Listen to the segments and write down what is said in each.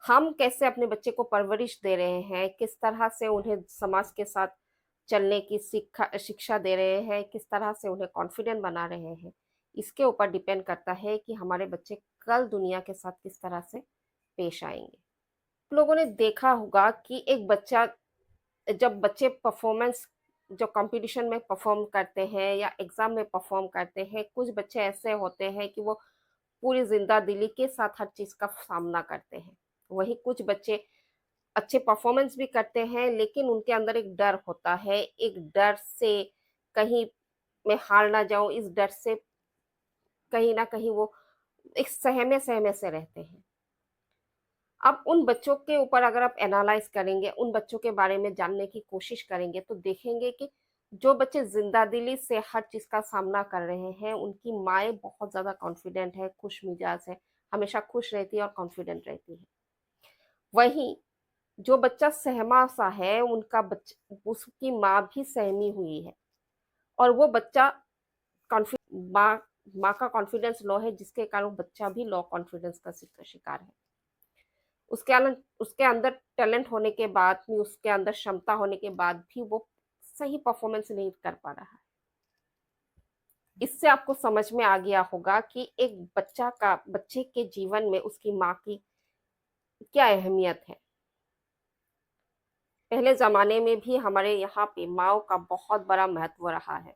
हम कैसे अपने बच्चे को परवरिश दे रहे हैं, किस तरह से उन्हें समाज के साथ चलने की शिक्षा दे रहे हैं, किस तरह से उन्हें कॉन्फिडेंट बना रहे हैं, इसके ऊपर डिपेंड करता है कि हमारे बच्चे कल दुनिया के साथ किस तरह से पेश आएँगे। लोगों ने देखा होगा कि एक बच्चा जब बच्चे परफॉर्मेंस जो कंपटीशन में परफॉर्म करते हैं या एग्ज़ाम में परफॉर्म करते हैं, कुछ बच्चे ऐसे होते हैं कि वो पूरी ज़िंदा-दिली के साथ हर चीज़ का सामना करते हैं। वहीं कुछ बच्चे अच्छे परफॉर्मेंस भी करते हैं, लेकिन उनके अंदर एक डर होता है, एक डर से कहीं मैं हार ना जाऊँ, इस डर से कहीं न कहीं वो एक सहमे-सहमे से रहते हैं। अब उन बच्चों के ऊपर अगर आप एनालाइज़ करेंगे, उन बच्चों के बारे में जानने की कोशिश करेंगे, तो देखेंगे कि जो बच्चे ज़िंदा-दिली से हर चीज़ का सामना कर रहे हैं, उनकी माएँ बहुत ज़्यादा कॉन्फिडेंट है, खुशमिजाज है, हमेशा खुश रहती है और कॉन्फिडेंट रहती है। वहीं जो बच्चा सहमा-सा है, उनका उसकी माँ भी सहमी हुई है और वो बच्चा कॉन्फि माँ माँ का कॉन्फिडेंस लो है, जिसके कारण बच्चा भी लो कॉन्फिडेंस का शिकार है। उसके अंदर टैलेंट होने के बाद भी, उसके अंदर क्षमता होने के बाद भी वो सही परफ़ॉर्मेंस नहीं कर पा रहा है। इससे आपको समझ में आ गया होगा कि एक बच्चे के जीवन में उसकी माँ की क्या अहमियत है। पहले ज़माने में भी हमारे यहाँ पे माँओं का बहुत बड़ा महत्व रहा है।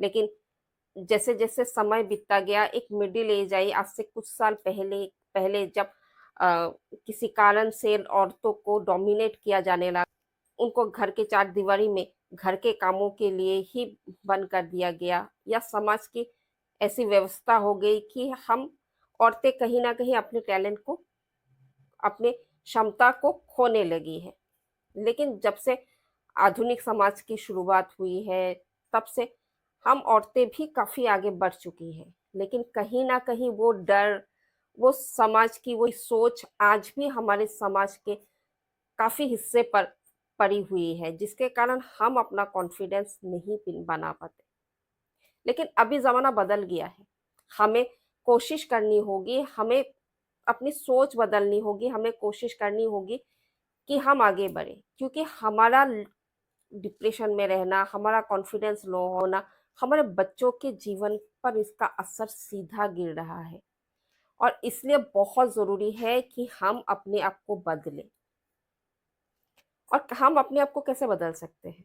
लेकिन जैसे-जैसे समय बीतता गया, एक मिडल एज आई, आज से कुछ साल पहले पहले जब किसी कारण से औरतों को डोमिनेट किया जाने लगा, उनको घर के चारदीवारी में घर के कामों के लिए ही बंद कर दिया गया या समाज की ऐसी व्यवस्था हो गई कि हम औरतें कहीं न कहीं अपने टैलेंट को, अपने क्षमता को खोने लगी हैं। लेकिन जब से आधुनिक समाज की शुरुआत हुई है, तब से हम औरतें भी काफ़ी आगे बढ़ चुकी हैं। लेकिन कहीं न कहीं वो डर, वो समाज की वो सोच आज भी हमारे समाज के काफ़ी हिस्से पर पड़ी हुई है, जिसके कारण हम अपना कॉन्फिडेंस नहीं बना पाते। लेकिन अभी ज़माना बदल गया है। हमें कोशिश करनी होगी, हमें अपनी सोच बदलनी होगी, हमें कोशिश करनी होगी कि हम आगे बढ़ें, क्योंकि हमारा डिप्रेशन में रहना, हमारा कॉन्फिडेंस लो होना, हमारे बच्चों के जीवन पर इसका असर सीधा गिर रहा है और इसलिए बहुत ज़रूरी है कि हम अपने आप को बदलें। और हम अपने आप को कैसे बदल सकते हैं?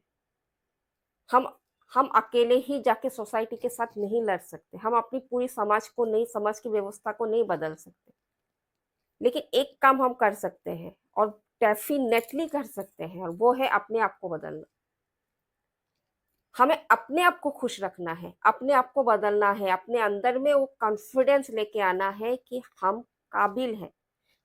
हम हम अकेले ही जाके सोसाइटी के साथ नहीं लड़ सकते, हम अपनी पूरी समाज को नहीं, समाज की व्यवस्था को नहीं बदल सकते। लेकिन एक काम हम कर सकते हैं और डेफ़िनेटली कर सकते हैं, और वो है अपने आप को बदलना। हमें अपने आप को खुश रखना है, अपने आप को बदलना है, अपने अंदर में वो कॉन्फिडेंस लेके आना है कि हम काबिल हैं।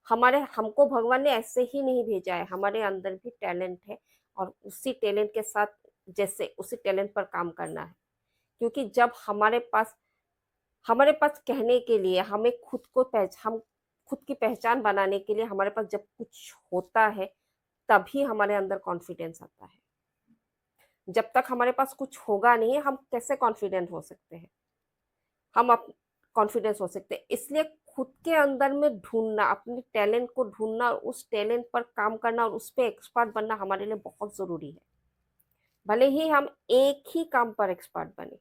हमको भगवान ने ऐसे ही नहीं भेजा है, हमारे अंदर भी टैलेंट है और उसी टैलेंट के साथ जैसे उसी टैलेंट पर काम करना है। क्योंकि जब हमारे पास कहने के लिए हमें हम खुद की पहचान बनाने के लिए हमारे पास जब कुछ होता है, तभी हमारे अंदर कॉन्फिडेंस आता है। जब तक हमारे पास कुछ होगा नहीं, हम कैसे कॉन्फिडेंट हो सकते हैं? हम अप कॉन्फिडेंस हो सकते हैं। इसलिए खुद के अंदर में ढूँढना, अपने टैलेंट को ढूँढना और उस टैलेंट पर काम करना और उस पे एक्सपर्ट बनना हमारे लिए बहुत ज़रूरी है। भले ही हम एक ही काम पर एक्सपर्ट बने,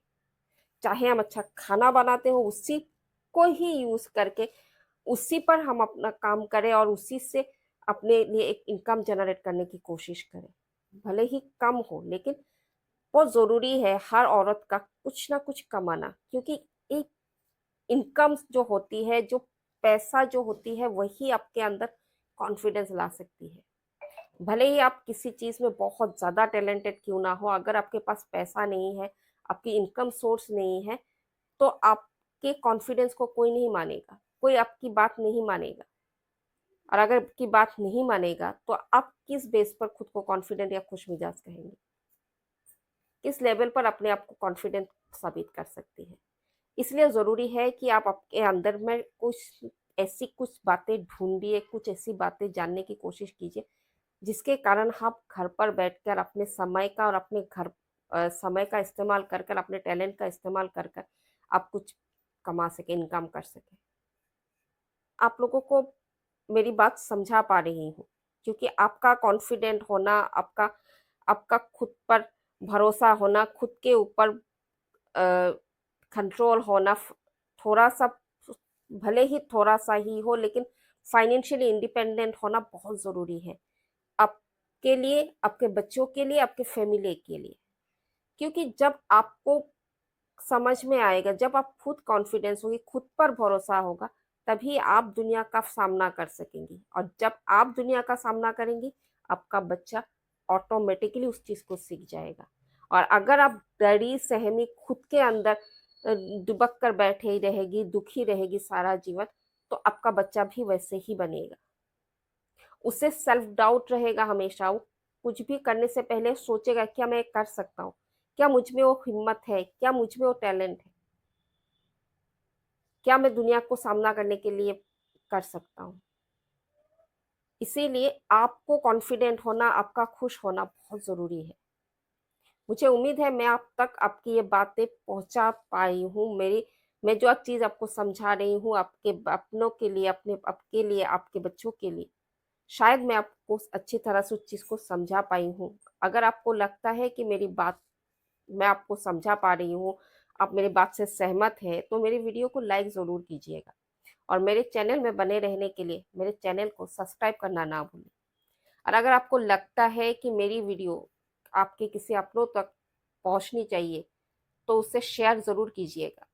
चाहे हम अच्छा खाना बनाते हो, उसी को ही यूज़ करके उसी पर हम अपना काम करें और उसी से अपने लिए एक इनकम जनरेट करने की कोशिश करें। भले ही कम हो, लेकिन बहुत ज़रूरी है हर औरत का कुछ ना कुछ कमाना, क्योंकि एक इनकम जो होती है, जो पैसा जो होती है, वही आपके अंदर कॉन्फिडेंस ला सकती है। भले ही आप किसी चीज़ में बहुत ज़्यादा टैलेंटेड क्यों ना हो, अगर आपके पास पैसा नहीं है, आपकी इनकम सोर्स नहीं है, तो आपके कॉन्फिडेंस को कोई नहीं मानेगा, कोई आपकी बात नहीं मानेगा। और अगर आपकी बात नहीं मानेगा, तो आप किस बेस पर खुद को कॉन्फिडेंट या खुशमिजाज कहेंगे? किस लेवल पर अपने आप को कॉन्फिडेंट साबित कर सकती हैं? इसलिए ज़रूरी है कि आप आपके अंदर में कुछ बातें ढूँढिए, कुछ ऐसी बातें जानने की कोशिश कीजिए, जिसके कारण आप घर पर बैठकर अपने समय का और समय का इस्तेमाल कर कर, अपने टैलेंट का इस्तेमाल कर कर आप कुछ कमा सकें, इनकम कर सकें। आप लोगों को मेरी बात समझा पा रही हूँ, क्योंकि आपका कॉन्फिडेंट होना, आपका आपका खुद पर भरोसा होना, खुद के ऊपर कंट्रोल होना, थोड़ा सा, भले ही थोड़ा सा ही हो, लेकिन फाइनेंशियली इंडिपेंडेंट होना बहुत जरूरी है, आपके लिए, आपके बच्चों के लिए, आपके फैमिली के लिए। क्योंकि जब आपको समझ में आएगा, जब आप खुद कॉन्फिडेंस होगी, खुद पर भरोसा होगा, तभी आप दुनिया का सामना कर सकेंगी। और जब आप दुनिया का सामना करेंगी, आपका बच्चा ऑटोमेटिकली उस चीज को सीख जाएगा। और अगर आप डरी सहमी खुद के अंदर दुबक कर बैठे ही रहेगी, दुखी रहेगी सारा जीवन, तो आपका बच्चा भी वैसे ही बनेगा। उसे सेल्फ डाउट रहेगा हमेशा, वो कुछ भी करने से पहले सोचेगा, क्या मैं कर सकता हूँ, क्या मुझ में वो हिम्मत है, क्या मुझ में वो टैलेंट है, क्या मैं दुनिया को सामना करने के लिए कर सकता हूँ। इसीलिए आपको कॉन्फिडेंट होना, आपका खुश होना बहुत जरूरी है। मुझे उम्मीद है मैं आप तक आपकी ये बातें पहुंचा पाई हूँ। मैं जो चीज आपको समझा रही हूँ, आपके अपनों के लिए, अपने आपके लिए, आपके बच्चों के लिए, शायद मैं आपको अच्छी तरह से उस चीज को समझा पाई हूँ। अगर आपको लगता है कि मेरी बात मैं आपको समझा पा रही हूँ, आप मेरी बात से सहमत हैं, तो मेरी वीडियो को लाइक जरूर कीजिएगा। और मेरे चैनल में बने रहने के लिए मेरे चैनल को सब्सक्राइब करना ना भूलें। और अगर आपको लगता है कि मेरी वीडियो आपके किसी अपनों तक पहुंचनी चाहिए, तो उसे शेयर जरूर कीजिएगा।